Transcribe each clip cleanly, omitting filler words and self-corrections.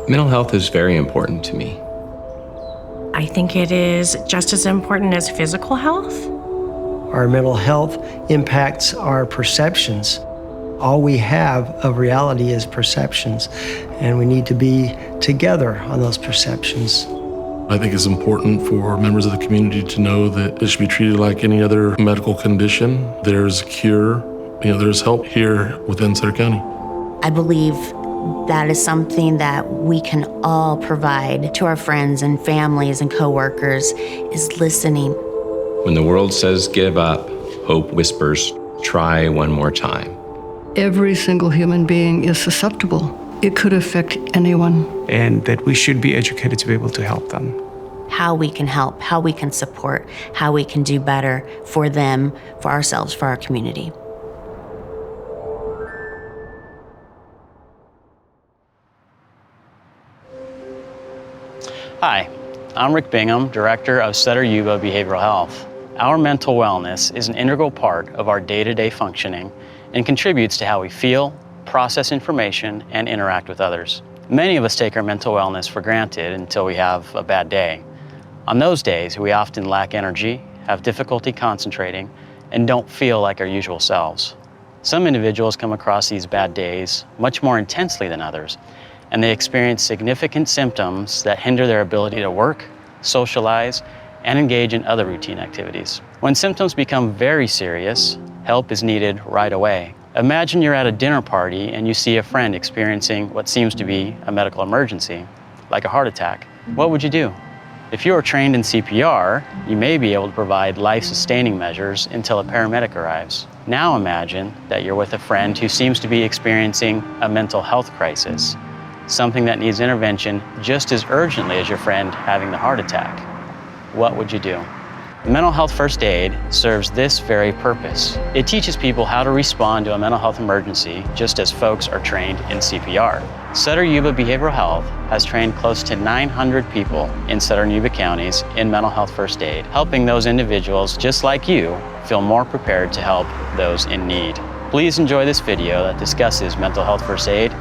Mental health is very important to me. I think it is just as important as physical health. Our mental health impacts our perceptions. All we have of reality is perceptions, and we need to be together on those perceptions. I think it's important for members of the community to know that it should be treated like any other medical condition. There's a cure, there's help here within Sutter County. I believe that is something that we can all provide to our friends and families and coworkers, is listening. When the world says give up, hope whispers, try one more time. Every single human being is susceptible. It could affect anyone. And that we should be educated to be able to help them. How we can help, how we can support, how we can do better for them, for ourselves, for our community. Hi, I'm Rick Bingham, Director of Sutter Yuba Behavioral Health. Our mental wellness is an integral part of our day-to-day functioning and contributes to how we feel, process information, and interact with others. Many of us take our mental wellness for granted until we have a bad day. On those days, we often lack energy, have difficulty concentrating, and don't feel like our usual selves. Some individuals come across these bad days much more intensely than others, and they experience significant symptoms that hinder their ability to work, socialize, and engage in other routine activities. When symptoms become very serious, help is needed right away. Imagine you're at a dinner party and you see a friend experiencing what seems to be a medical emergency, like a heart attack. What would you do? If you are trained in CPR, you may be able to provide life-sustaining measures until a paramedic arrives. Now imagine that you're with a friend who seems to be experiencing a mental health crisis, something that needs intervention just as urgently as your friend having the heart attack. What would you do? Mental health first aid serves this very purpose. It teaches people how to respond to a mental health emergency just as folks are trained in CPR. Sutter Yuba Behavioral Health has trained close to 900 people in Sutter and Yuba counties in mental health first aid, helping those individuals just like you feel more prepared to help those in need. Please enjoy this video that discusses mental health first aid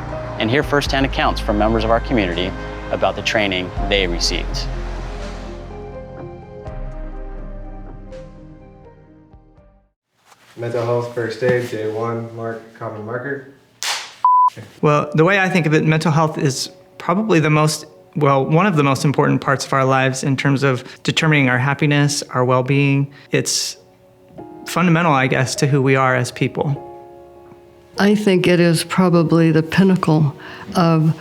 and hear firsthand accounts from members of our community about the training they received. Mental health first aid, day one, mark, common marker. Well, the way I think of it, mental health is probably one of the most important parts of our lives in terms of determining our happiness, our well-being. It's fundamental, I guess, to who we are as people. I think it is probably the pinnacle of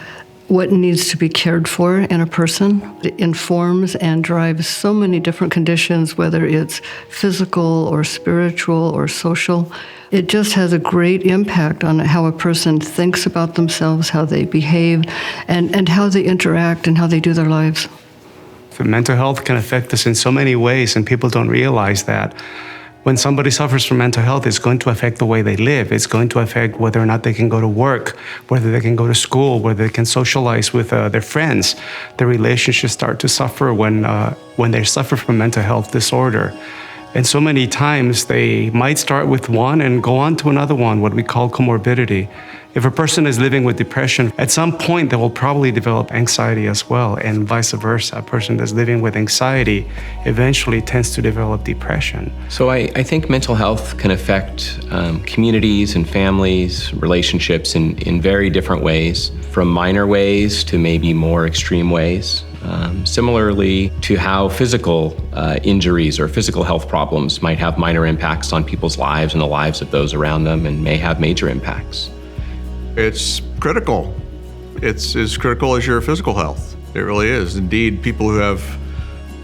what needs to be cared for in a person. It informs and drives so many different conditions, whether it's physical or spiritual or social. It just has a great impact on how a person thinks about themselves, how they behave, and how they interact and how they do their lives. Mental health can affect us in so many ways, and people don't realize that. When somebody suffers from mental health, it's going to affect the way they live. It's going to affect whether or not they can go to work, whether they can go to school, whether they can socialize with their friends. Their relationships start to suffer when they suffer from mental health disorder. And so many times they might start with one and go on to another one, what we call comorbidity. If a person is living with depression, at some point they will probably develop anxiety as well, and vice versa. A person that's living with anxiety eventually tends to develop depression. So I think mental health can affect communities and families, relationships in very different ways, from minor ways to maybe more extreme ways. Similarly to how physical injuries or physical health problems might have minor impacts on people's lives and the lives of those around them, and may have major impacts. It's critical. It's as critical as your physical health. It really is. Indeed, people who have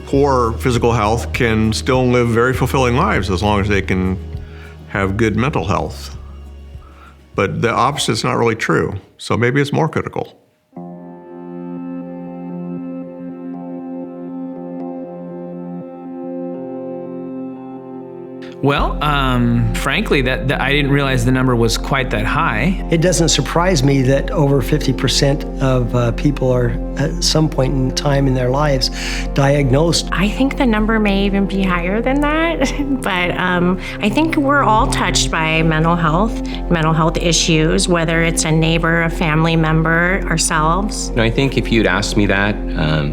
poor physical health can still live very fulfilling lives as long as they can have good mental health. But the opposite's not really true, so maybe it's more critical. Well, frankly, that I didn't realize the number was quite that high. It doesn't surprise me that over 50% of people are at some point in time in their lives diagnosed. I think the number may even be higher than that, but I think we're all touched by mental health issues, whether it's a neighbor, a family member, ourselves. I think if you'd asked me that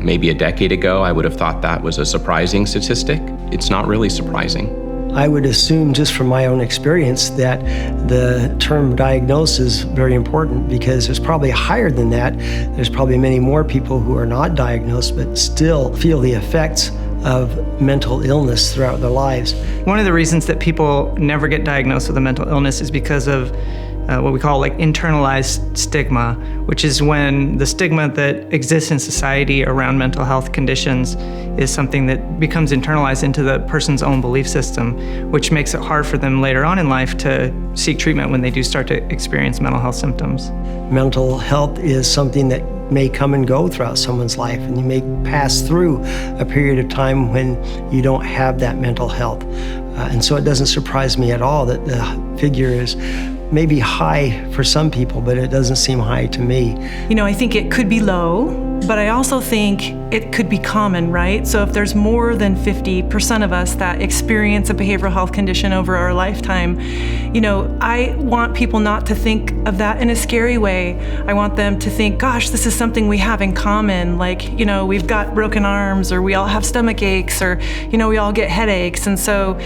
maybe a decade ago, I would have thought that was a surprising statistic. It's not really surprising. I would assume, just from my own experience, that the term diagnosis is very important, because there's probably higher than that. There's probably many more people who are not diagnosed but still feel the effects of mental illness throughout their lives. One of the reasons that people never get diagnosed with a mental illness is because of what we call like internalized stigma, which is when the stigma that exists in society around mental health conditions is something that becomes internalized into the person's own belief system, which makes it hard for them later on in life to seek treatment when they do start to experience mental health symptoms. Mental health is something that may come and go throughout someone's life, and you may pass through a period of time when you don't have that mental health. And so it doesn't surprise me at all that the figure is maybe high for some people, but it doesn't seem high to me. You know, I think it could be low, but I also think it could be common, right? So if there's more than 50% of us that experience a behavioral health condition over our lifetime, you know, I want people not to think of that in a scary way. I want them to think, gosh, this is something we have in common. Like, you know, we've got broken arms, or we all have stomach aches, or, you know, we all get headaches. And so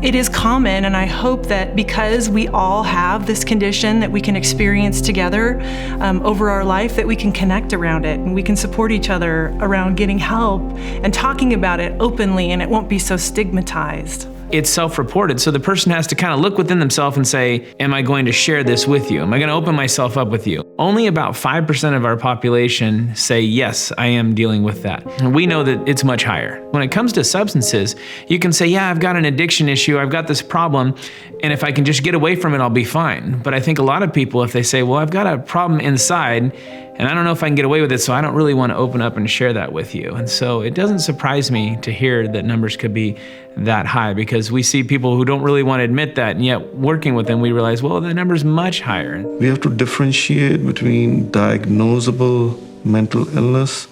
it is common, and I hope that because we all have this condition that we can experience together over our life, that we can connect around it and we can support each other around getting help and talking about it openly, and it won't be so stigmatized. It's self-reported, so the person has to kind of look within themselves and say, am I going to share this with you? Am I going to open myself up with you? Only about 5% of our population say, yes, I am dealing with that. And we know that it's much higher. When it comes to substances, you can say, yeah, I've got an addiction issue, I've got this problem, and if I can just get away from it, I'll be fine. But I think a lot of people, if they say, well, I've got a problem inside, and I don't know if I can get away with it, so I don't really want to open up and share that with you. And so it doesn't surprise me to hear that numbers could be that high, because we see people who don't really want to admit that, and yet working with them, we realize, well, the number's much higher. We have to differentiate between diagnosable mental illness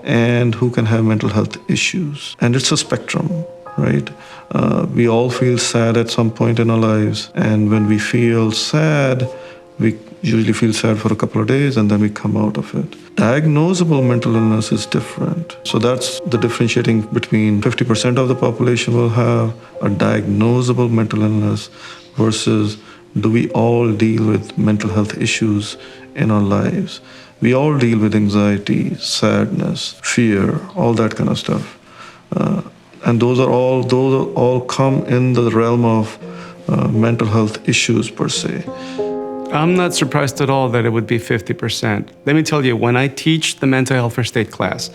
and who can have mental health issues. And it's a spectrum, right? We all feel sad at some point in our lives, and when we feel sad, we usually feel sad for a couple of days and then we come out of it. Diagnosable mental illness is different. So that's the differentiating between 50% of the population will have a diagnosable mental illness versus do we all deal with mental health issues in our lives. We all deal with anxiety, sadness, fear, all that kind of stuff. And those all come in the realm of mental health issues per se. I'm not surprised at all that it would be 50%. Let me tell you, when I teach the mental health first aid class,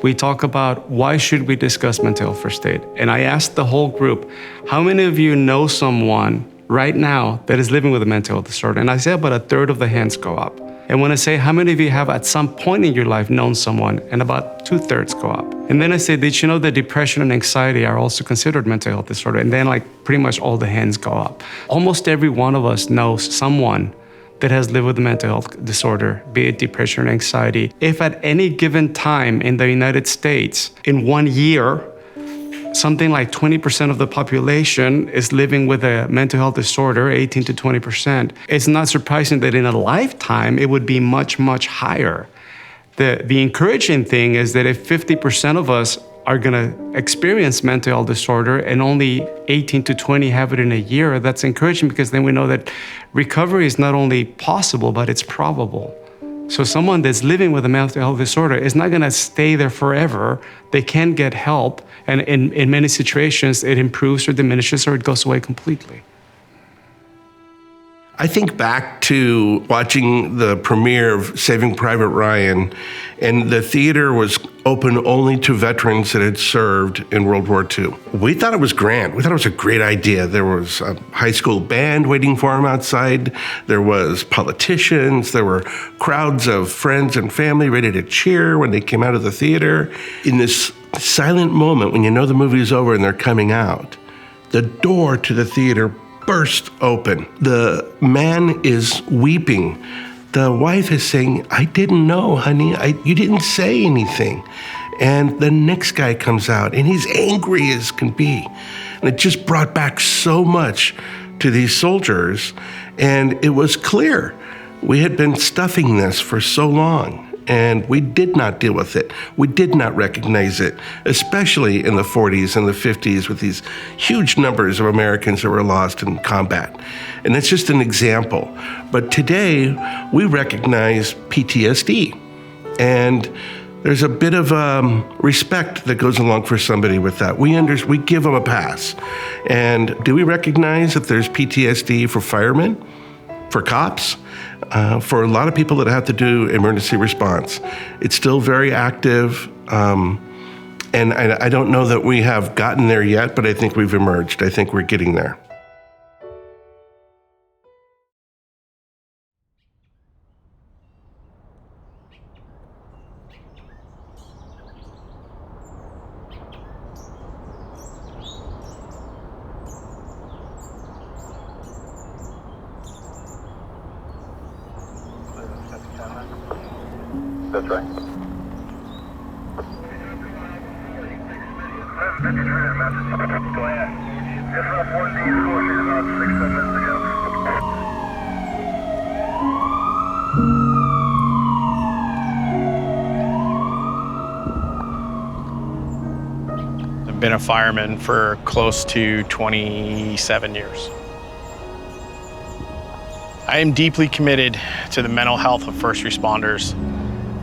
we talk about why should we discuss mental health first aid. And I asked the whole group, how many of you know someone right now that is living with a mental health disorder? And I say about a third of the hands go up. And when I say, how many of you have at some point in your life known someone? And about 2/3 go up. And then I say, did you know that depression and anxiety are also considered mental health disorder? And then like pretty much all the hands go up. Almost every one of us knows someone that has lived with a mental health disorder, be it depression or anxiety. If at any given time in the United States, in 1 year, something like 20% of the population is living with a mental health disorder, 18 to 20%. It's not surprising that in a lifetime, it would be much, much higher. The encouraging thing is that if 50% of us are gonna experience mental health disorder and only 18 to 20 have it in a year, that's encouraging, because then we know that recovery is not only possible, but it's probable. So someone that's living with a mental health disorder is not gonna stay there forever. They can get help, and in many situations, it improves or diminishes or it goes away completely. I think back to watching the premiere of Saving Private Ryan, and the theater was open only to veterans that had served in World War II. We thought it was grand. We thought it was a great idea. There was a high school band waiting for him outside. There was politicians. There were crowds of friends and family ready to cheer when they came out of the theater. In this silent moment, when you know the movie is over and they're coming out, the door to the theater burst open. The man is weeping. The wife is saying, I didn't know, honey. You didn't say anything. And the next guy comes out, and he's angry as can be. And it just brought back so much to these soldiers. And it was clear we had been stuffing this for so long, and we did not deal with it. We did not recognize it, especially in the 40s and the 50s with these huge numbers of Americans that were lost in combat. And it's just an example. But today, we recognize PTSD. And there's a bit of respect that goes along for somebody with that. We give them a pass. And do we recognize that there's PTSD for firemen, for cops, for a lot of people that have to do emergency response? It's still very active. And I don't know that we have gotten there yet, but I think we've emerged. I think we're getting there. That's right. Go ahead. Just reported the escort about 6 minutes ago. I've been a fireman for close to 27 years. I am deeply committed to the mental health of first responders.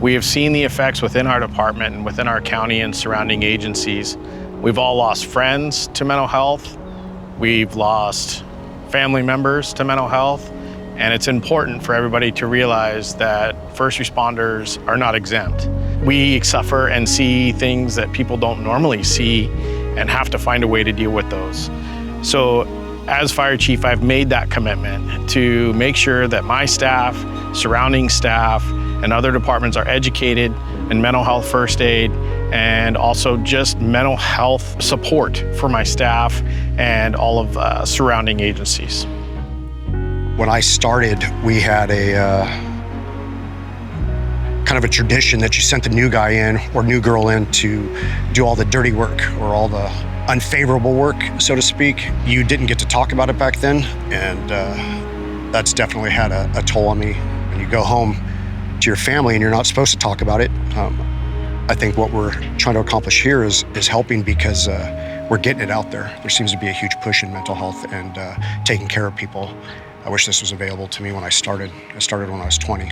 We have seen the effects within our department and within our county and surrounding agencies. We've all lost friends to mental health. We've lost family members to mental health. And it's important for everybody to realize that first responders are not exempt. We suffer and see things that people don't normally see and have to find a way to deal with those. So as fire chief, I've made that commitment to make sure that my staff, surrounding staff, and other departments are educated in mental health first aid and also just mental health support for my staff and all of surrounding agencies. When I started, we had a kind of a tradition that you sent the new guy in or new girl in to do all the dirty work or all the unfavorable work, so to speak. You didn't get to talk about it back then, and that's definitely had a toll on me. When you go home to your family and you're not supposed to talk about it, I think what we're trying to accomplish here is helping because we're getting it out there. There seems to be a huge push in mental health and taking care of people. I wish this was available to me when I started. I started when I was 20.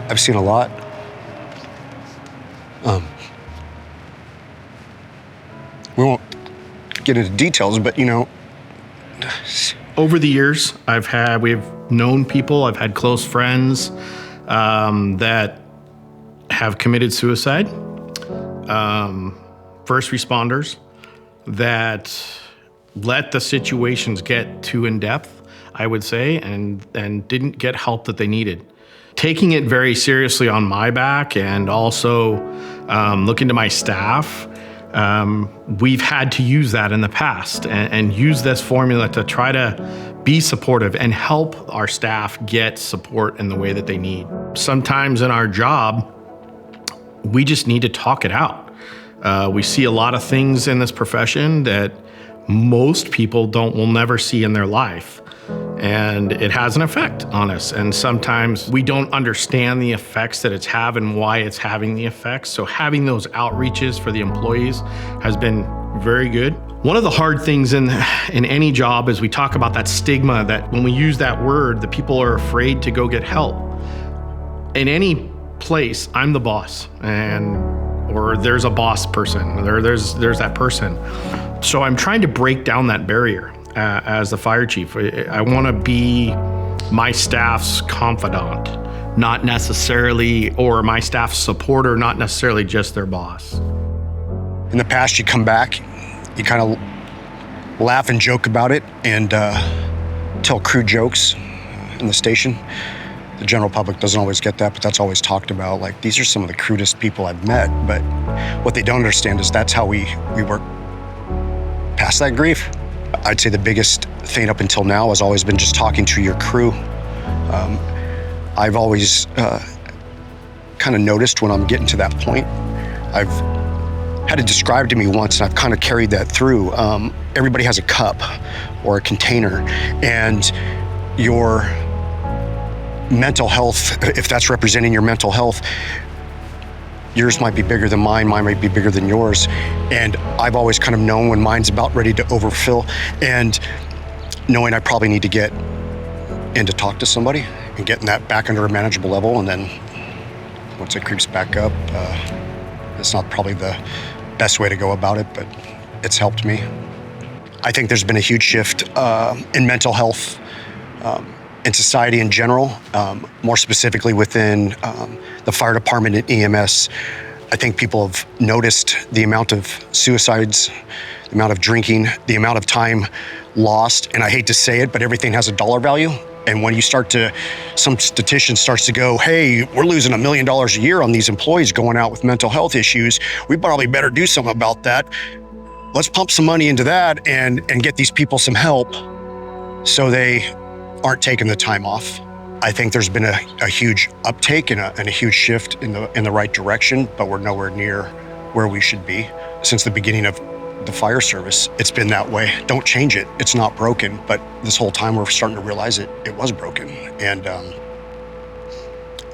I've seen a lot. We won't get into details, but you know. Over the years, we've known people, I've had close friends that have committed suicide, first responders that let the situations get too in depth, I would say, and didn't get help that they needed. Taking it very seriously on my back and also looking to my staff, we've had to use that in the past and use this formula to try to be supportive and help our staff get support in the way that they need. Sometimes in our job, we just need to talk it out. We see a lot of things in this profession that most people will never see in their life. And it has an effect on us. And sometimes we don't understand the effects that it's having and why it's having the effects. So having those outreaches for the employees has been very good. One of the hard things in any job is we talk about that stigma that when we use that word, the people are afraid to go get help. In any place, I'm the boss, or there's a boss person, there's that person. So I'm trying to break down that barrier. As the fire chief, I want to be my staff's confidant, not necessarily, or my staff's supporter, not necessarily just their boss. In the past, you come back, you kind of laugh and joke about it and tell crude jokes in the station. The general public doesn't always get that, but that's always talked about. Like, these are some of the crudest people I've met, but what they don't understand is that's how we work past that grief. I'd say the biggest thing up until now has always been just talking to your crew. I've always kind of noticed when I'm getting to that point. I've had it described to me once, and I've kind of carried that through. Everybody has a cup or a container, and your mental health, if that's representing your mental health, yours might be bigger than mine might be bigger than yours. And I've always kind of known when mine's about ready to overfill, and knowing I probably need to get in to talk to somebody and getting that back under a manageable level. And then once it creeps back up, it's not probably the best way to go about it, but it's helped me. I think there's been a huge shift in mental health in society in general, more specifically within the fire department and EMS. I think people have noticed the amount of suicides, the amount of drinking, the amount of time lost, and I hate to say it, but everything has a dollar value. And when you start to, some statistician starts to go, hey, we're losing $1 million a year on these employees going out with mental health issues, we probably better do something about that. Let's pump some money into that and get these people some help so they aren't taking the time off. I think there's been a huge uptake and a huge shift in the right direction, but we're nowhere near where we should be. Since the beginning of the fire service, it's been that way. Don't change it. It's not broken. But this whole time we're starting to realize it was broken. And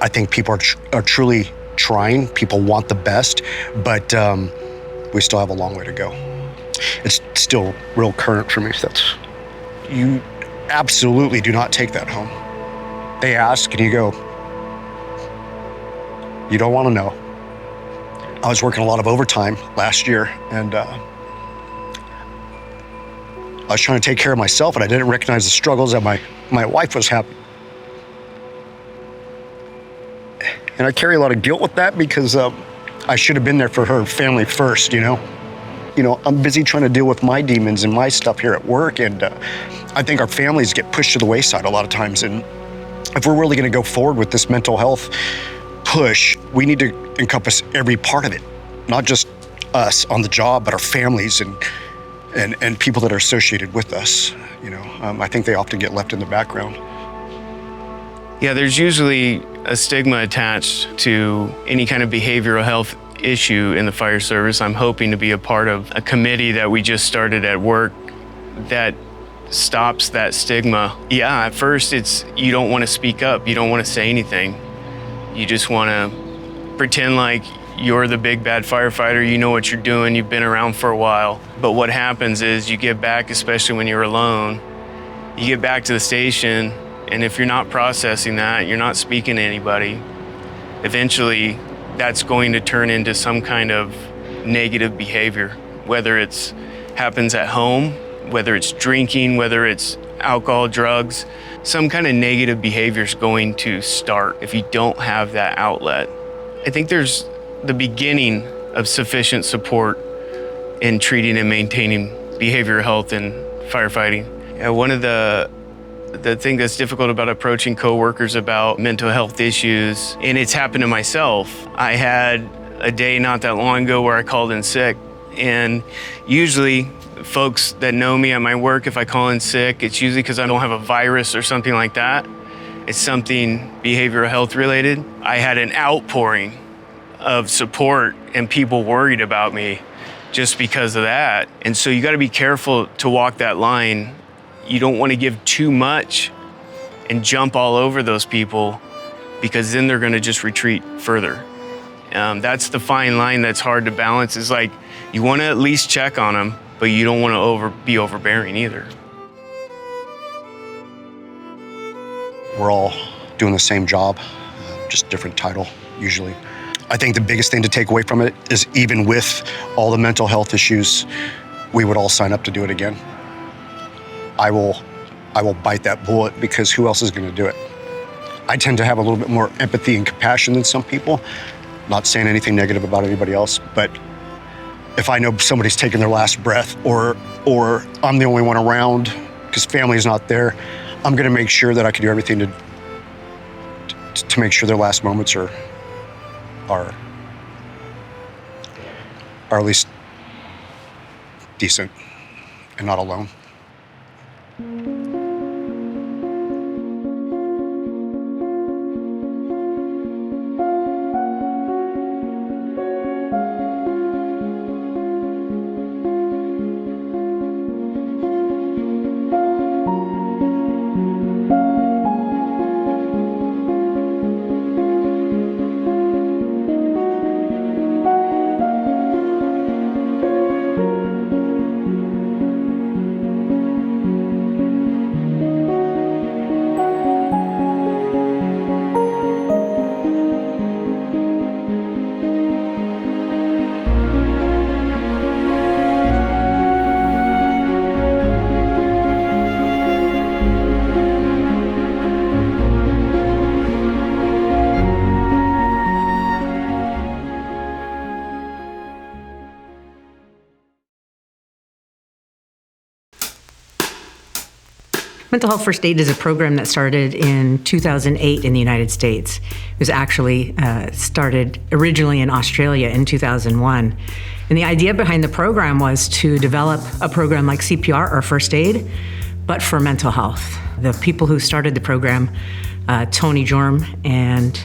I think people are truly trying. People want the best, but we still have a long way to go. It's still real current for me. You absolutely do not take that home. They ask and you go, you don't want to know. I was working a lot of overtime last year, and I was trying to take care of myself, and I didn't recognize the struggles that my wife was having. And I carry a lot of guilt with that because I should have been there for her family first, you know? I'm busy trying to deal with my demons and my stuff here at work, and I think our families get pushed to the wayside a lot of times. And if we're really going to go forward with this mental health push, we need to encompass every part of it, not just us on the job, but our families and people that are associated with us. I think they often get left in the background. Yeah, there's usually a stigma attached to any kind of behavioral health issue in the fire service. I'm hoping to be a part of a committee that we just started at work that stops that stigma. Yeah, at first it's you don't want to speak up, you don't want to say anything. You just want to pretend like you're the big bad firefighter, you know what you're doing, you've been around for a while. But what happens is you get back, especially when you're alone, you get back to the station, and if you're not processing that, you're not speaking to anybody, eventually that's going to turn into some kind of negative behavior, whether it's happens at home, whether it's drinking, whether it's alcohol, drugs, some kind of negative behavior is going to start if you don't have that outlet. I think there's the beginning of sufficient support in treating and maintaining behavioral health in firefighting. One of the thing that's difficult about approaching coworkers about mental health issues, and it's happened to myself. I had a day not that long ago where I called in sick, and usually folks that know me at my work, if I call in sick, it's usually because I don't have a virus or something like that. It's something behavioral health related. I had an outpouring of support and people worried about me just because of that. And so you got to be careful to walk that line. You don't want to give too much and jump all over those people, because then they're going to just retreat further. That's the fine line that's hard to balance. Is like you want to at least check on them, but you don't want to be overbearing either. We're all doing the same job, just different title usually. I think the biggest thing to take away from it is even with all the mental health issues, we would all sign up to do it again. I will bite that bullet, because who else is going to do it? I tend to have a little bit more empathy and compassion than some people. Not saying anything negative about anybody else, but if I know somebody's taking their last breath, or I'm the only one around because family's not there, I'm going to make sure that I can do everything to make sure their last moments are at least decent and not alone. Mental Health First Aid is a program that started in 2008 in the United States. It was actually started originally in Australia in 2001. And the idea behind the program was to develop a program like CPR or first aid, but for mental health. The people who started the program, Tony Jorm and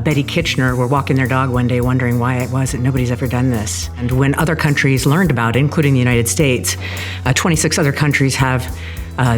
Betty Kitchener, were walking their dog one day wondering why it was that nobody's ever done this. And when other countries learned about it, including the United States, 26 other countries have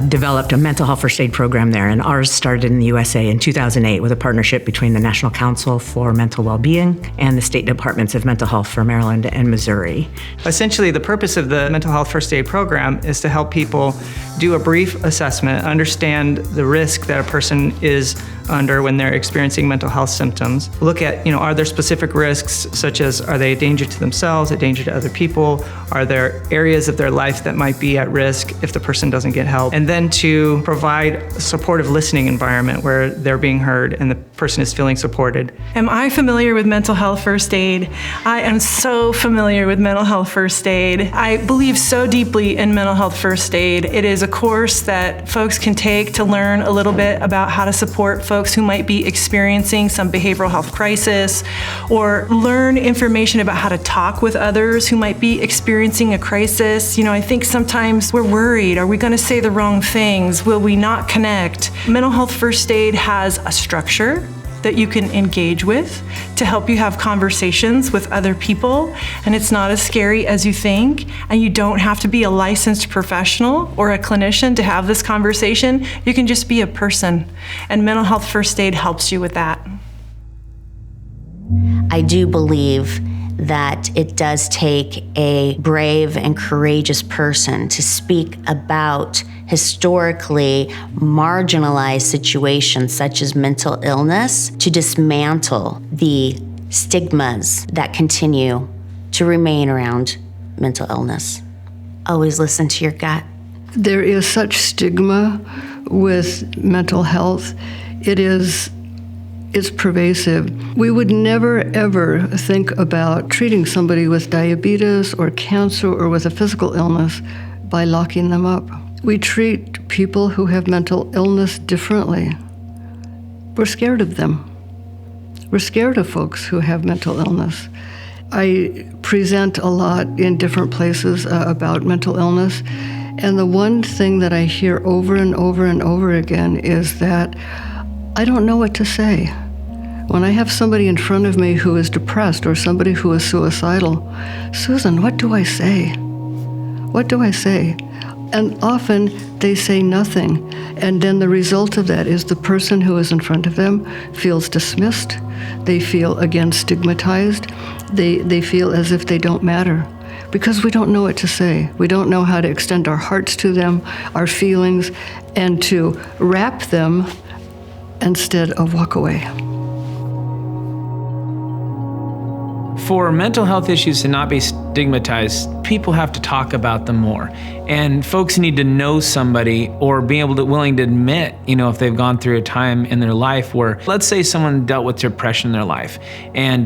developed a mental health first aid program there, and ours started in the USA in 2008 with a partnership between the National Council for Mental Wellbeing and the State Departments of Mental Health for Maryland and Missouri. Essentially, the purpose of the mental health first aid program is to help people do a brief assessment, understand the risk that a person is under when they're experiencing mental health symptoms. Look at, are there specific risks, such as are they a danger to themselves, a danger to other people? Are there areas of their life that might be at risk if the person doesn't get help? And then to provide a supportive listening environment where they're being heard and the person is feeling supported. Am I familiar with mental health first aid? I am so familiar with mental health first aid. I believe so deeply in mental health first aid. It is a course that folks can take to learn a little bit about how to support folks who might be experiencing some behavioral health crisis, or learn information about how to talk with others who might be experiencing a crisis. I think sometimes we're worried. Are we going to say the wrong things? Will we not connect? Mental health first aid has a structure that you can engage with to help you have conversations with other people, and it's not as scary as you think, and you don't have to be a licensed professional or a clinician to have this conversation. You can just be a person, and mental health first aid helps you with that. I do believe that it does take a brave and courageous person to speak about historically marginalized situations such as mental illness, to dismantle the stigmas that continue to remain around mental illness. Always listen to your gut. There is such stigma with mental health. It's pervasive. We would never, ever think about treating somebody with diabetes or cancer or with a physical illness by locking them up. We treat people who have mental illness differently. We're scared of them. We're scared of folks who have mental illness. I present a lot in different places about mental illness, and the one thing that I hear over and over and over again is that I don't know what to say. When I have somebody in front of me who is depressed or somebody who is suicidal, Susan, what do I say? What do I say? And often they say nothing. And then the result of that is the person who is in front of them feels dismissed. They feel, again, stigmatized. They feel as if they don't matter because we don't know what to say. We don't know how to extend our hearts to them, our feelings, and to wrap them instead of walk away. For mental health issues to not be stigmatized, people have to talk about them more. And folks need to know somebody or be willing to admit, if they've gone through a time in their life where, let's say someone dealt with depression in their life and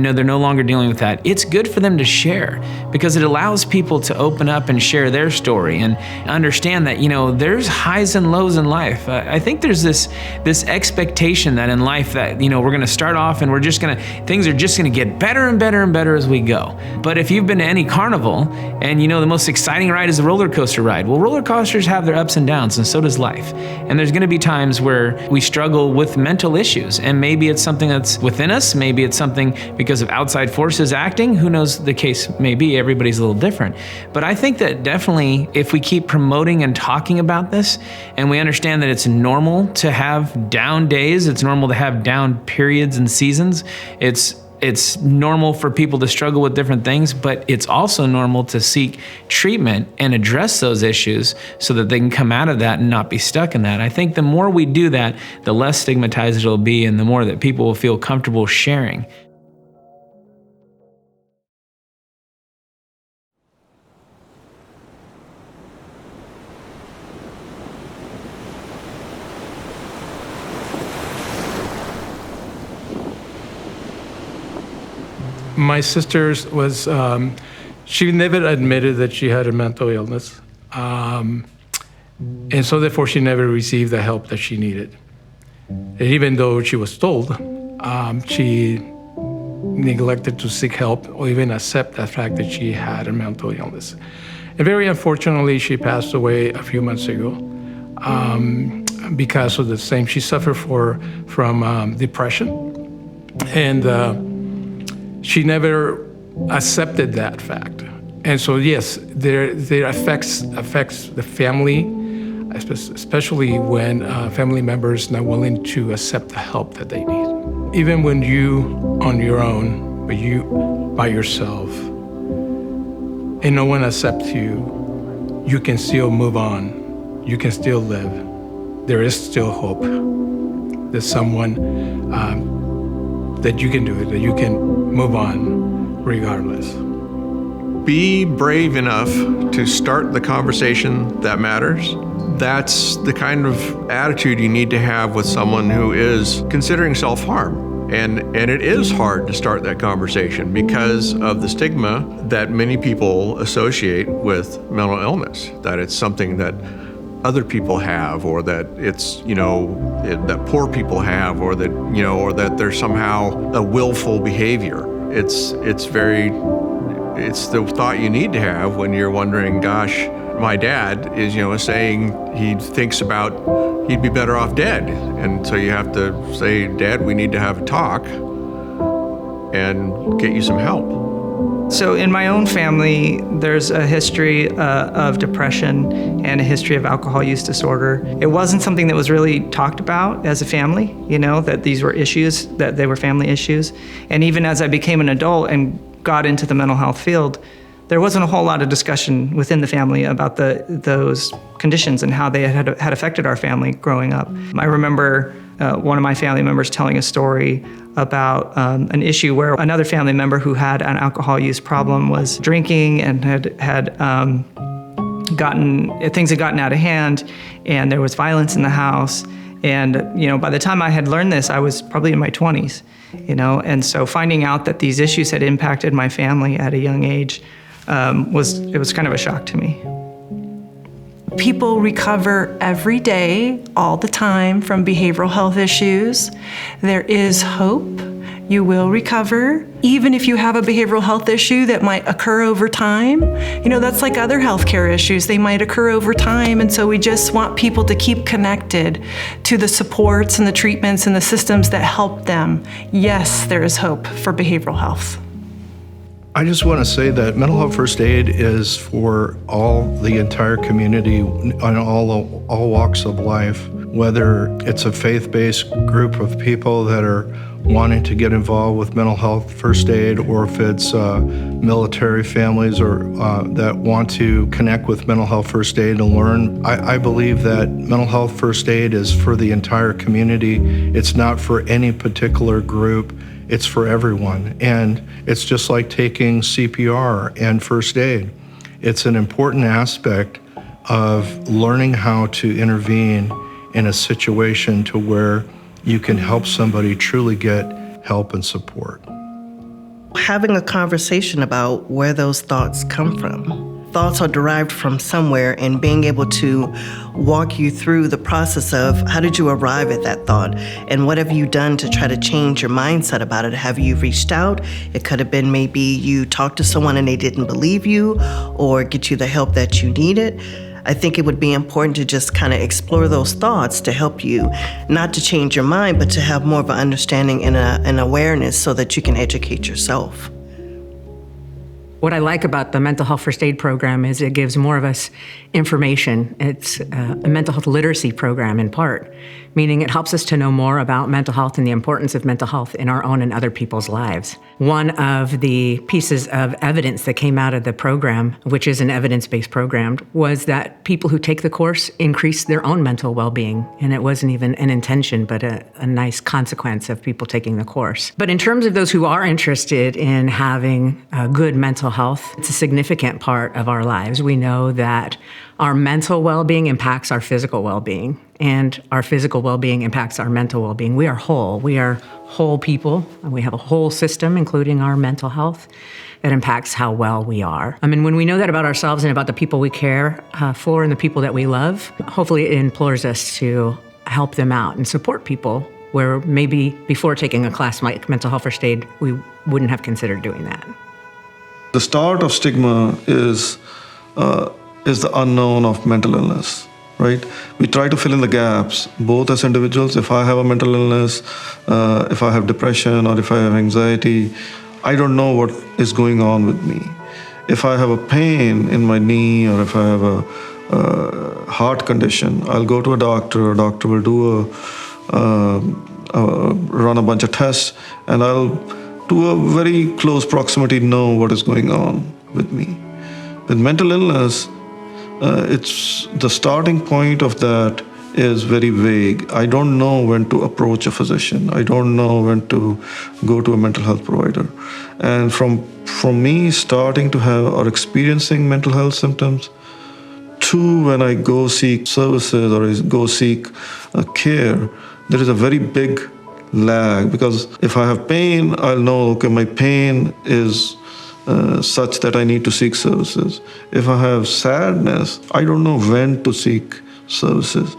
no, they're no longer dealing with that. It's good for them to share because it allows people to open up and share their story and understand that, there's highs and lows in life. I think there's this expectation that in life that, we're going to start off and things are just going to get better and better and better as we go. But if you've been to any carnival and the most exciting ride is the roller coaster ride, well, roller coasters have their ups and downs, and so does life. And there's going to be times where we struggle with mental issues, and maybe it's something that's within us, maybe it's something because of outside forces acting, who knows the case may be, everybody's a little different. But I think that definitely if we keep promoting and talking about this, and we understand that it's normal to have down days, it's normal to have down periods and seasons, it's normal for people to struggle with different things, but it's also normal to seek treatment and address those issues so that they can come out of that and not be stuck in that. I think the more we do that, the less stigmatized it'll be and the more that people will feel comfortable sharing. My sister was, she never admitted that she had a mental illness. And so therefore she never received the help that she needed. And even though she was told, she neglected to seek help or even accept the fact that she had a mental illness. And very unfortunately, she passed away a few months ago because of the same. She suffered from depression. And she never accepted that fact. And so yes, there affects the family, especially when family members not willing to accept the help that they need. Even when you on your own, but you by yourself, and no one accepts you, you can still move on. You can still live. There is still hope. There's someone that you can do it, that you can move on regardless. Be brave enough to start the conversation that matters. That's the kind of attitude you need to have with someone who is considering self-harm. And it is hard to start that conversation because of the stigma that many people associate with mental illness, that it's something that other people have, or that it's, that poor people have, or that, or that there's somehow a willful behavior. It's the thought you need to have when you're wondering, gosh, my dad is, saying he thinks about he'd be better off dead. And so you have to say, Dad, we need to have a talk and get you some help. So in my own family, there's a history of depression and a history of alcohol use disorder. It wasn't something that was really talked about as a family, that these were issues, that they were family issues. And even as I became an adult and got into the mental health field, there wasn't a whole lot of discussion within the family about those conditions and how they had affected our family growing up. I remember one of my family members telling a story about an issue where another family member who had an alcohol use problem was drinking and had things had gotten out of hand, and there was violence in the house. And by the time I had learned this, I was probably in my 20s. And so finding out that these issues had impacted my family at a young age was kind of a shock to me. People recover every day, all the time, from behavioral health issues. There is hope. You will recover, even if you have a behavioral health issue that might occur over time. That's like other healthcare issues. They might occur over time, and so we just want people to keep connected to the supports and the treatments and the systems that help them. Yes, there is hope for behavioral health. I just want to say that mental health first aid is for the entire community on all walks of life, whether it's a faith-based group of people that are wanting to get involved with mental health first aid, or if it's military families or that want to connect with mental health first aid and learn. I believe that mental health first aid is for the entire community. It's not for any particular group. It's for everyone. And it's just like taking CPR and first aid. It's an important aspect of learning how to intervene in a situation to where you can help somebody truly get help and support. Having a conversation about where those thoughts come from. Thoughts are derived from somewhere, and being able to walk you through the process of how did you arrive at that thought and what have you done to try to change your mindset about it. Have you reached out? It could have been maybe you talked to someone and they didn't believe you or get you the help that you needed. I think it would be important to just kind of explore those thoughts to help you, not to change your mind, but to have more of an understanding and an awareness so that you can educate yourself. What I like about the mental health first aid program is it gives more of us information. It's a mental health literacy program in part, meaning it helps us to know more about mental health and the importance of mental health in our own and other people's lives. One of the pieces of evidence that came out of the program, which is an evidence-based program, was that people who take the course increase their own mental well-being. And it wasn't even an intention, but a nice consequence of people taking the course. But in terms of those who are interested in having good mental health, it's a significant part of our lives. We know that our mental well-being impacts our physical well-being, and our physical well-being impacts our mental well-being. We are whole. We are whole people, and we have a whole system, including our mental health, that impacts how well we are. I mean, when we know that about ourselves and about the people we care for and the people that we love, hopefully it implores us to help them out and support people where maybe before taking a class like mental health first aid, we wouldn't have considered doing that. The start of stigma is the unknown of mental illness, right? We try to fill in the gaps, both as individuals. If I have a mental illness, if I have depression, or if I have anxiety, I don't know what is going on with me. If I have a pain in my knee, or if I have a heart condition, I'll go to a doctor. A doctor will do run a bunch of tests, and I'll, to a very close proximity, know what is going on with me. With mental illness, it's the starting point of that is very vague. I don't know when to approach a physician. I don't know when to go to a mental health provider. And from me starting to have or experiencing mental health symptoms to when I go seek services or go seek care, there is a very big lag, because if I have pain, I'll know, okay, my pain is such that I need to seek services. If I have sadness, I don't know when to seek services.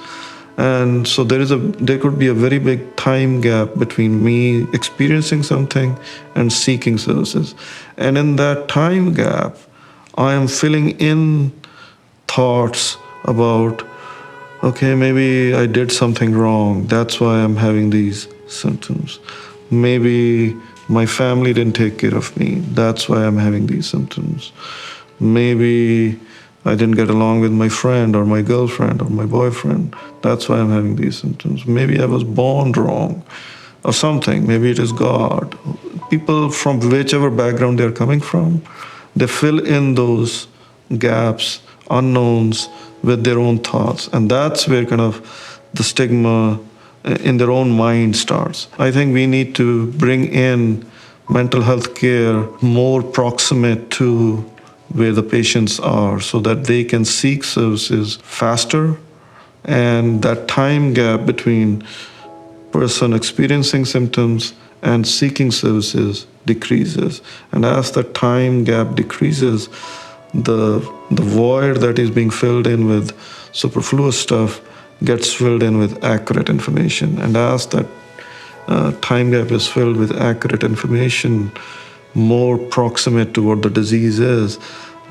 And so there could be a very big time gap between me experiencing something and seeking services. And in that time gap, I am filling in thoughts about, okay, maybe I did something wrong. That's why I'm having these symptoms. Maybe my family didn't take care of me. That's why I'm having these symptoms. Maybe I didn't get along with my friend or my girlfriend or my boyfriend. That's why I'm having these symptoms. Maybe I was born wrong or something. Maybe it is God. People from whichever background they're coming from, they fill in those gaps, unknowns, with their own thoughts. And that's where kind of the stigma in their own mind starts. I think we need to bring in mental health care more proximate to where the patients are so that they can seek services faster, and that time gap between person experiencing symptoms and seeking services decreases. And as the time gap decreases, the void that is being filled in with superfluous stuff gets filled in with accurate information. And as that time gap is filled with accurate information, more proximate to what the disease is,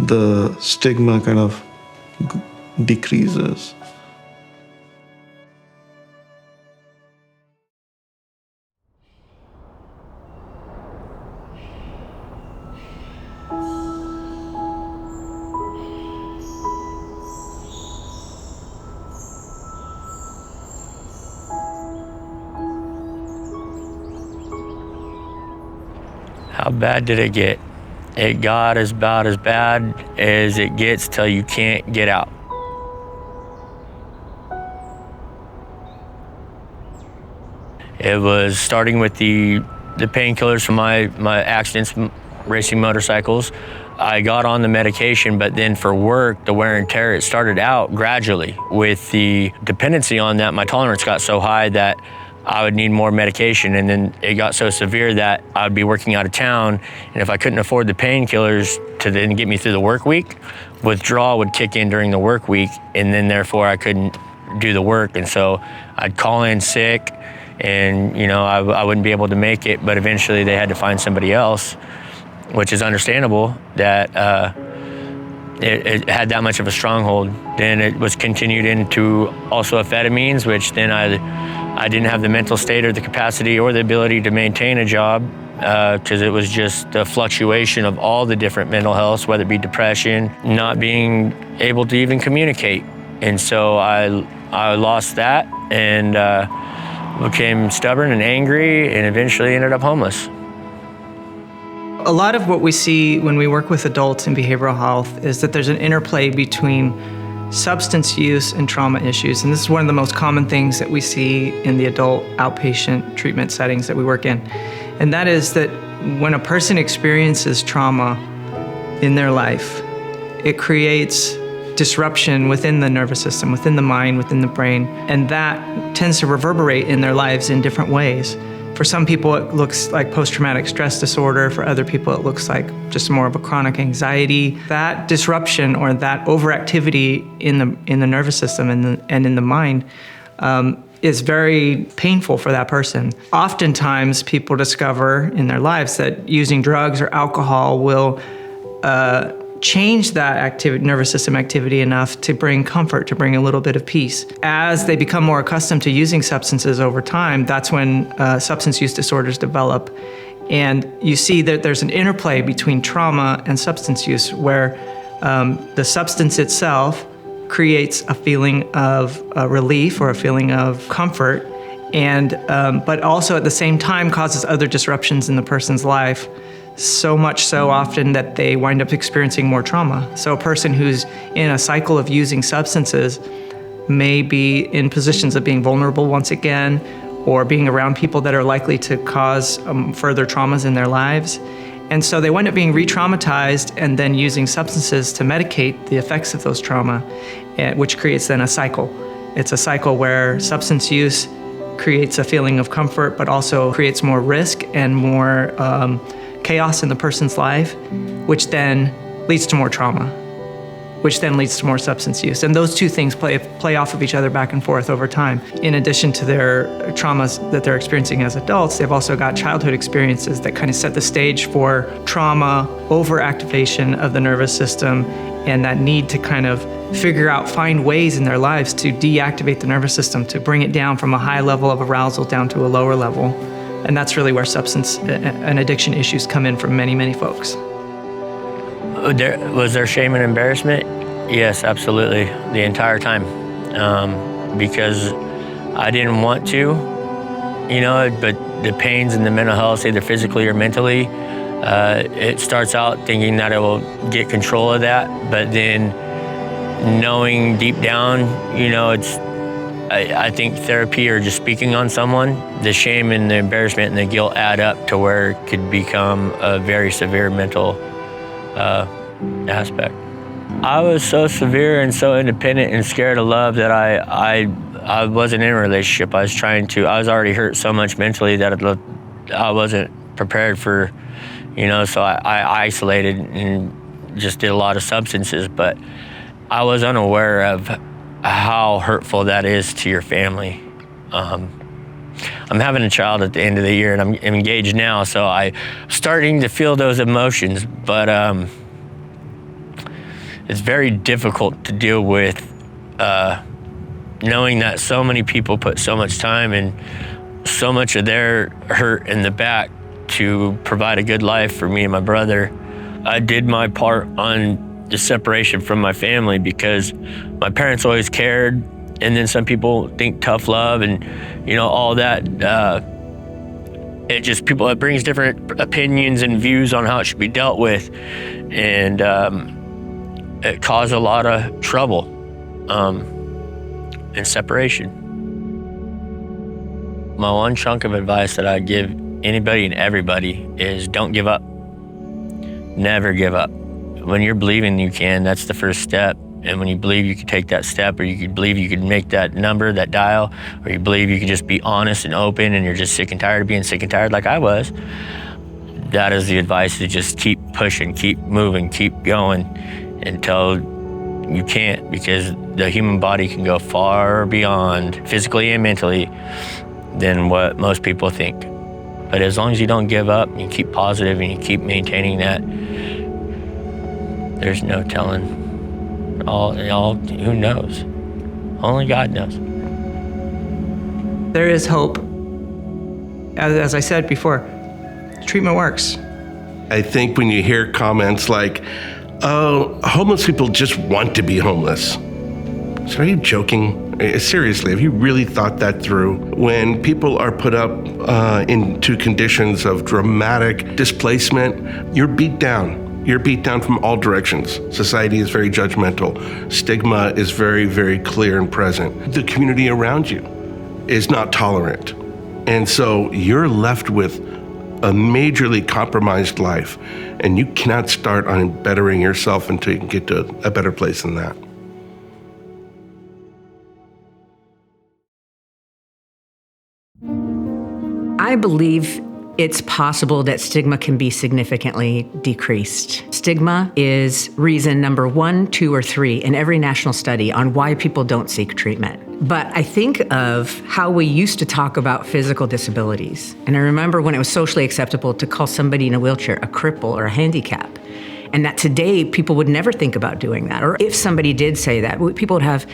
the stigma kind of decreases. How bad did it get? It got about as bad as it gets till you can't get out. It was starting with the the painkillers from my accidents, racing motorcycles. I got on the medication, but then for work, the wear and tear, it started out gradually. With the dependency on that, my tolerance got so high that I would need more medication, and then it got so severe that I would be working out of town, and if I couldn't afford the painkillers to then get me through the work week, withdrawal would kick in during the work week, and then therefore I couldn't do the work, and so I'd call in sick, and I wouldn't be able to make it, but eventually they had to find somebody else, which is understandable that it had that much of a stronghold. Then it was continued into also amphetamines, which then I didn't have the mental state or the capacity or the ability to maintain a job because it was just the fluctuation of all the different mental health, whether it be depression, not being able to even communicate. And so I lost that and became stubborn and angry and eventually ended up homeless. A lot of what we see when we work with adults in behavioral health is that there's an interplay between substance use and trauma issues. And this is one of the most common things that we see in the adult outpatient treatment settings that we work in. And that is that when a person experiences trauma in their life, it creates disruption within the nervous system, within the mind, within the brain, and that tends to reverberate in their lives in different ways. For some people, it looks like post-traumatic stress disorder. For other people, it looks like just more of a chronic anxiety. That disruption or that overactivity in the nervous system and in the mind is very painful for that person. Oftentimes, people discover in their lives that using drugs or alcohol will change that nervous system activity enough to bring comfort, to bring a little bit of peace. As they become more accustomed to using substances over time, that's when substance use disorders develop. And you see that there's an interplay between trauma and substance use where the substance itself creates a feeling of relief or a feeling of comfort, and but also at the same time causes other disruptions in the person's life. So much so often that they wind up experiencing more trauma. So a person who's in a cycle of using substances may be in positions of being vulnerable once again, or being around people that are likely to cause further traumas in their lives. And so they wind up being re-traumatized and then using substances to medicate the effects of those trauma, which creates then a cycle. It's a cycle where substance use creates a feeling of comfort, but also creates more risk and more chaos in the person's life, which then leads to more trauma, which then leads to more substance use. And those two things play off of each other back and forth over time. In addition to their traumas that they're experiencing as adults, they've also got childhood experiences that kind of set the stage for trauma, overactivation of the nervous system, and that need to kind of find ways in their lives to deactivate the nervous system, to bring it down from a high level of arousal down to a lower level. And that's really where substance and addiction issues come in for many, many folks. Was there shame and embarrassment? Yes, absolutely, the entire time. Because I didn't want to, but the pains and the mental health, either physically or mentally, it starts out thinking that I will get control of that, but then knowing deep down, I think therapy or just speaking on someone, the shame and the embarrassment and the guilt add up to where it could become a very severe mental aspect. I was so severe and so independent and scared of love that I wasn't in a relationship. I was already hurt so much mentally that I wasn't prepared for, so I isolated and just did a lot of substances, but I was unaware of how hurtful that is to your family. I'm having a child at the end of the year, and I'm engaged now, so I'm starting to feel those emotions, but it's very difficult to deal with knowing that so many people put so much time and so much of their hurt in the back to provide a good life for me and my brother. I did my part on the separation from my family because my parents always cared, and then some people think tough love and all that. It brings different opinions and views on how it should be dealt with, and it caused a lot of trouble and separation. My one chunk of advice that I give anybody and everybody is don't give up. Never give up. When you're believing you can, that's the first step. And when you believe you can take that step, or you can believe you can make that number, that dial, or you believe you can just be honest and open and you're just sick and tired of being sick and tired like I was, that is the advice, to just keep pushing, keep moving, keep going until you can't, because the human body can go far beyond physically and mentally than what most people think. But as long as you don't give up, and you keep positive and you keep maintaining that, there's no telling. Who knows? Only God knows. There is hope. As I said before, treatment works. I think when you hear comments like, oh, homeless people just want to be homeless. So are you joking? Seriously, have you really thought that through? When people are put up into conditions of dramatic displacement, you're beat down. You're beat down from all directions. Society is very judgmental. Stigma is very, very clear and present. The community around you is not tolerant. And so you're left with a majorly compromised life, and you cannot start on bettering yourself until you can get to a better place than that. I believe it's possible that stigma can be significantly decreased. Stigma is reason number 1, 2, or 3 in every national study on why people don't seek treatment. But I think of how we used to talk about physical disabilities. And I remember when it was socially acceptable to call somebody in a wheelchair a cripple or a handicap. And that today, people would never think about doing that. Or if somebody did say that, people would have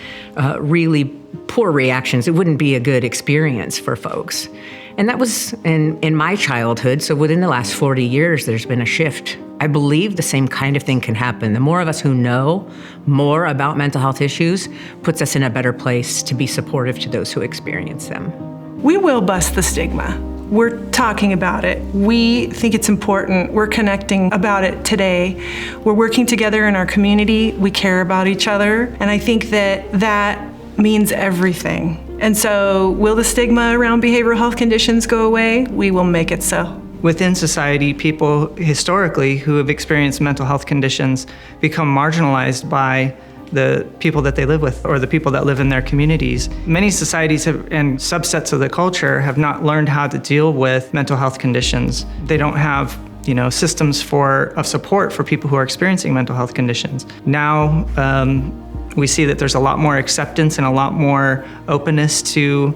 really poor reactions. It wouldn't be a good experience for folks. And that was in my childhood. So within the last 40 years, there's been a shift. I believe the same kind of thing can happen. The more of us who know more about mental health issues puts us in a better place to be supportive to those who experience them. We will bust the stigma. We're talking about it. We think it's important. We're connecting about it today. We're working together in our community. We care about each other. And I think that means everything. And so, will the stigma around behavioral health conditions go away? We will make it so. Within society, people historically who have experienced mental health conditions become marginalized by the people that they live with or the people that live in their communities. Many societies and subsets of the culture have not learned how to deal with mental health conditions. They don't have systems of support for people who are experiencing mental health conditions. Now, we see that there's a lot more acceptance and a lot more openness to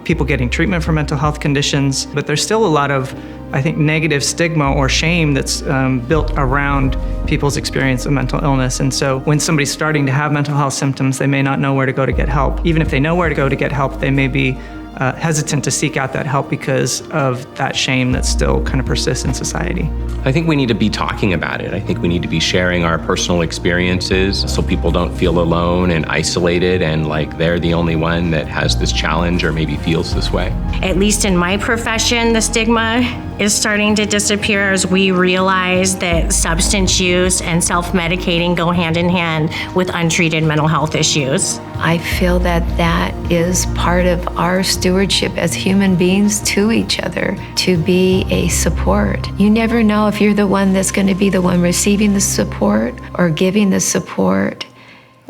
people getting treatment for mental health conditions, but there's still a lot of, I think, negative stigma or shame that's built around people's experience of mental illness. And so when somebody's starting to have mental health symptoms, they may not know where to go to get help. Even if they know where to go to get help, they may be hesitant to seek out that help because of that shame that still kind of persists in society. I think we need to be talking about it. I think we need to be sharing our personal experiences so people don't feel alone and isolated and like they're the only one that has this challenge or maybe feels this way. At least in my profession, the stigma is starting to disappear as we realize that substance use and self-medicating go hand in hand with untreated mental health issues. I feel that that is part of our stewardship as human beings to each other, to be a support. You never know if you're the one that's going to be the one receiving the support or giving the support.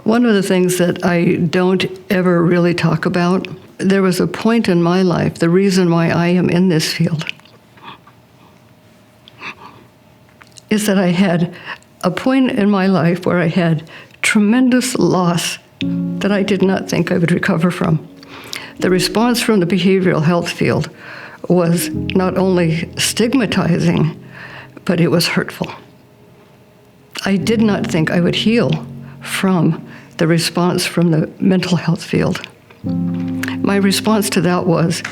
One of the things that I don't ever really talk about, there was a point in my life, the reason why I am in this field, is that I had a point in my life where I had tremendous loss that I did not think I would recover from. The response from the behavioral health field was not only stigmatizing, but it was hurtful. I did not think I would heal from the response from the mental health field. My response to that was,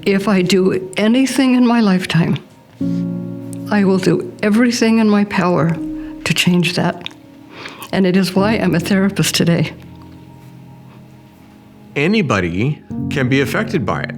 if I do anything in my lifetime, I will do everything in my power to change that. And it is why I'm a therapist today. Anybody can be affected by it.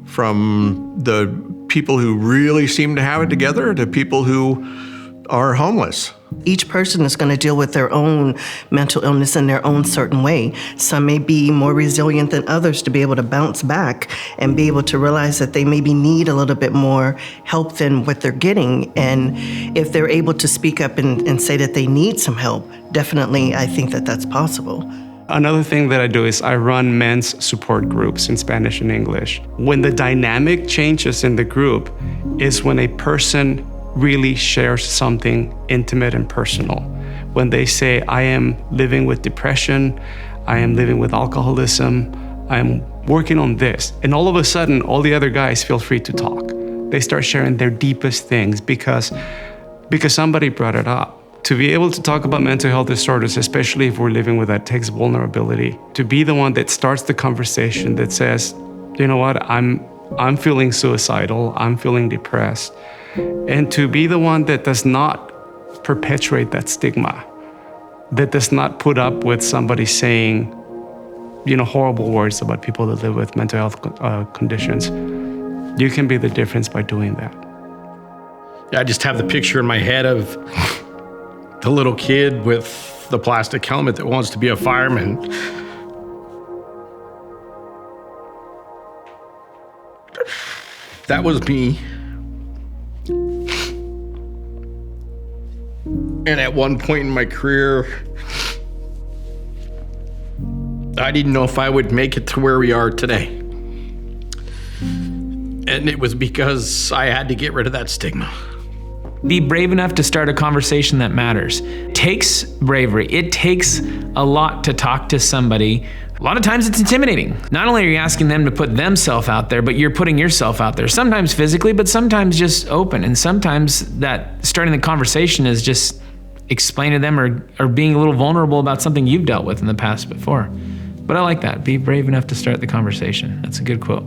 From the people who really seem to have it together to people who are homeless. Each person is going to deal with their own mental illness in their own certain way. Some may be more resilient than others to be able to bounce back and be able to realize that they maybe need a little bit more help than what they're getting. And if they're able to speak up and say that they need some help, definitely I think that that's possible. Another thing that I do is I run men's support groups in Spanish and English. When the dynamic changes in the group is when a person really shares something intimate and personal. When they say, I am living with depression, I am living with alcoholism, I'm working on this. And all of a sudden, all the other guys feel free to talk. They start sharing their deepest things because somebody brought it up. To be able to talk about mental health disorders, especially if we're living with that, takes vulnerability. To be the one that starts the conversation, that says, you know what, I'm feeling suicidal, I'm feeling depressed. And to be the one that does not perpetuate that stigma, that does not put up with somebody saying, horrible words about people that live with mental health conditions. You can be the difference by doing that. Yeah, I just have the picture in my head of the little kid with the plastic helmet that wants to be a fireman. That was me. And at one point in my career, I didn't know if I would make it to where we are today. And it was because I had to get rid of that stigma. Be brave enough to start a conversation that matters. It takes bravery. It takes a lot to talk to somebody. A lot of times it's intimidating. Not only are you asking them to put themselves out there, but you're putting yourself out there. Sometimes physically, but sometimes just open. And sometimes that starting the conversation is just explaining to them or being a little vulnerable about something you've dealt with in the past before. But I like that. Be brave enough to start the conversation. That's a good quote.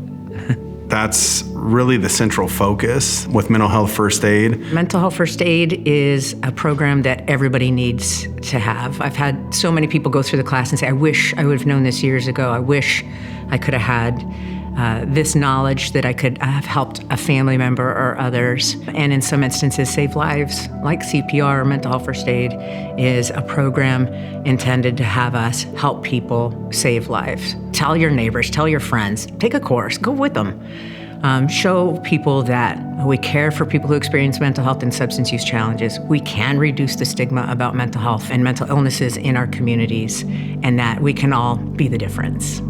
That's really the central focus with Mental Health First Aid. Mental Health First Aid is a program that everybody needs to have. I've had so many people go through the class and say, I wish I would have known this years ago. I wish I could have had this knowledge that I could have helped a family member or others. And in some instances, save lives. Like CPR, Mental Health First Aid is a program intended to have us help people save lives. Tell your neighbors, tell your friends, take a course, go with them. Show people that we care for people who experience mental health and substance use challenges. We can reduce the stigma about mental health and mental illnesses in our communities, and that we can all be the difference.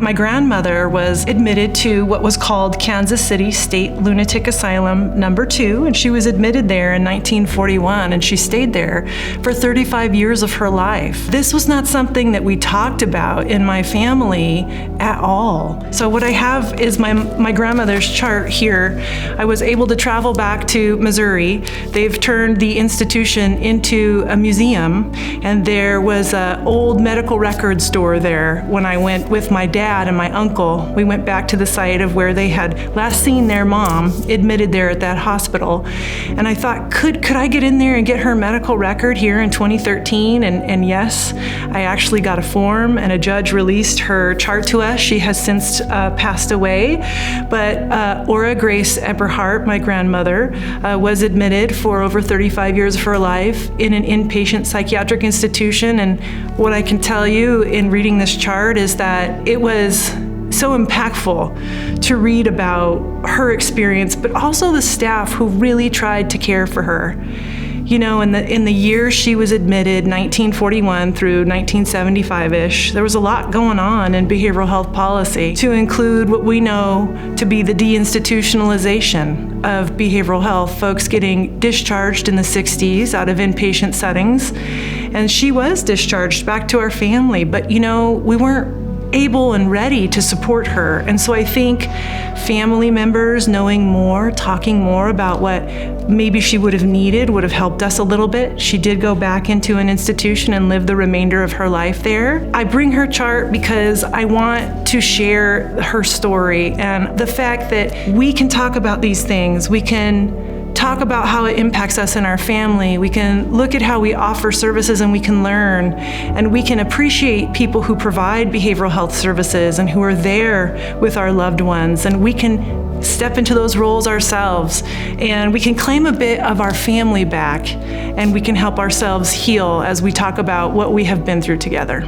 My grandmother was admitted to what was called Kansas City State Lunatic Asylum No. 2, and she was admitted there in 1941, and she stayed there for 35 years of her life. This was not something that we talked about in my family at all. So what I have is my grandmother's chart here. I was able to travel back to Missouri. They've turned the institution into a museum, and there was an old medical record store there when I went with my dad and my uncle. We went back to the site of where they had last seen their mom admitted there at that hospital. And I thought, could I get in there and get her medical record here in 2013? And yes, I actually got a form, and a judge released her chart to us. She has since passed away. But Ora Grace Eberhardt, my grandmother, was admitted for over 35 years of her life in an inpatient psychiatric institution. And what I can tell you in reading this chart is that it was so impactful to read about her experience, but also the staff who really tried to care for her. You know, in the years she was admitted, 1941 through 1975-ish, there was a lot going on in behavioral health policy to include what we know to be the deinstitutionalization of behavioral health, folks getting discharged in the 60s out of inpatient settings. And she was discharged back to our family, but you know, we weren't able and ready to support her. And so I think family members knowing more, talking more about what maybe she would have needed would have helped us a little bit. She did go back into an institution and live the remainder of her life there. I bring her chart because I want to share her story and the fact that we can talk about these things. We can talk about how it impacts us and our family. We can look at how we offer services and we can learn, and we can appreciate people who provide behavioral health services and who are there with our loved ones, and we can step into those roles ourselves, and we can claim a bit of our family back, and we can help ourselves heal as we talk about what we have been through together.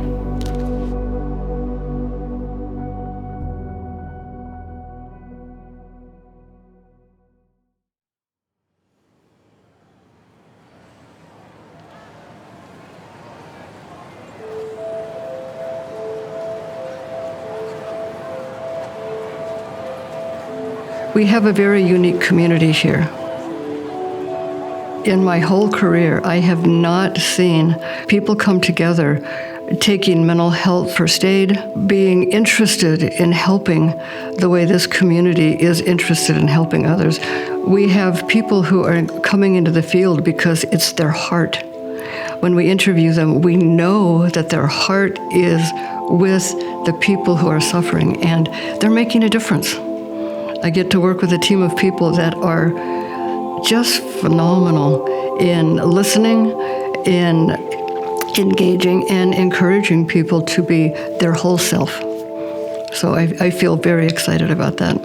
We have a very unique community here. In my whole career, I have not seen people come together taking mental health first aid, being interested in helping the way this community is interested in helping others. We have people who are coming into the field because it's their heart. When we interview them, we know that their heart is with the people who are suffering, and they're making a difference. I get to work with a team of people that are just phenomenal in listening, in engaging, and encouraging people to be their whole self. So I feel very excited about that.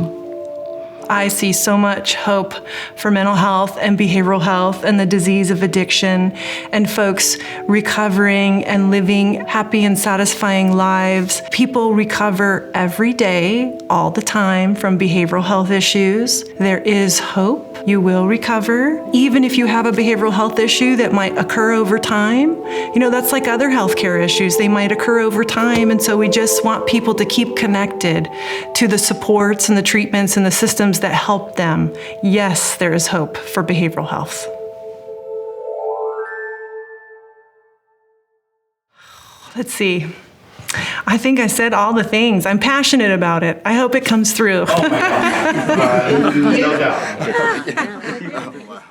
I see so much hope for mental health and behavioral health and the disease of addiction, and folks recovering and living happy and satisfying lives. People recover every day, all the time, from behavioral health issues. There is hope. You will recover, even if you have a behavioral health issue that might occur over time. You know, that's like other healthcare issues. They might occur over time, and so we just want people to keep connected to the supports and the treatments and the systems that help them. Yes, there is hope for behavioral health. Let's see. I think I said all the things. I'm passionate about it. I hope it comes through. Oh my God. No doubt.